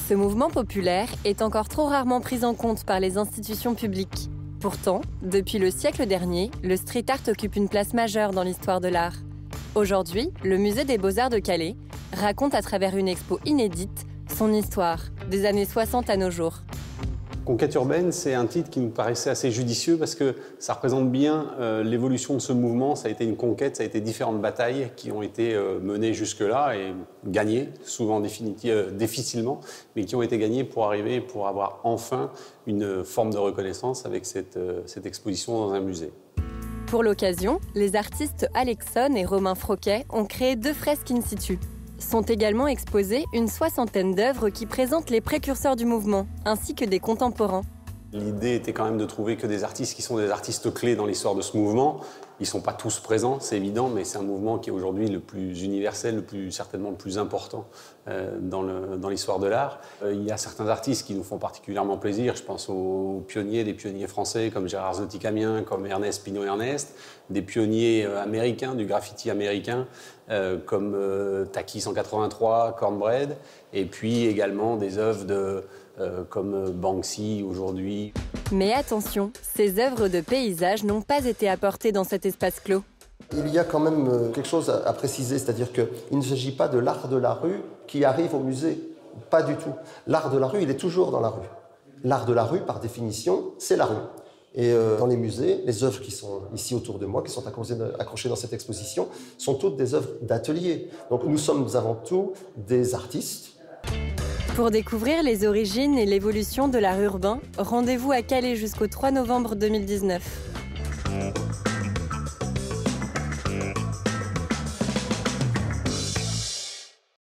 Ce mouvement populaire est encore trop rarement pris en compte par les institutions publiques. Pourtant, depuis le siècle dernier, le street art occupe une place majeure dans l'histoire de l'art. Aujourd'hui, le Musée des Beaux-Arts de Calais raconte à travers une expo inédite son histoire, des années 60 à nos jours. Conquête urbaine, c'est un titre qui nous paraissait assez judicieux parce que ça représente bien l'évolution de ce mouvement. Ça a été une conquête, ça a été différentes batailles qui ont été menées jusque-là et gagnées, souvent difficilement, mais qui ont été gagnées pour arriver, pour avoir enfin une forme de reconnaissance avec cette exposition dans un musée. Pour l'occasion, les artistes Alexson et Romain Froquet ont créé 2 fresques in situ. Sont également exposées une 60aine d'œuvres qui présentent les précurseurs du mouvement, ainsi que des contemporains. L'idée était quand même de trouver que des artistes qui sont des artistes clés dans l'histoire de ce mouvement. Ils ne sont pas tous présents, c'est évident, mais c'est un mouvement qui est aujourd'hui le plus universel, certainement le plus important dans l'histoire de l'art. Il y a certains artistes qui nous font particulièrement plaisir. Je pense aux pionniers, des pionniers français comme Gérard Zotti-Camien, comme Ernest Pinault-Ernest, des pionniers américains, du graffiti américain, comme Taki 183, Cornbread, et puis également des œuvres comme Banksy aujourd'hui. Mais attention, ces œuvres de paysage n'ont pas été apportées dans cet espace clos. Il y a quand même quelque chose à préciser, c'est-à-dire qu'il ne s'agit pas de l'art de la rue qui arrive au musée, pas du tout. L'art de la rue, il est toujours dans la rue. L'art de la rue, par définition, c'est la rue. Et dans les musées, les œuvres qui sont ici autour de moi, qui sont accrochées dans cette exposition, sont toutes des œuvres d'atelier. Donc nous sommes avant tout des artistes. Pour découvrir les origines et l'évolution de l'art urbain, rendez-vous à Calais jusqu'au 3 novembre 2019.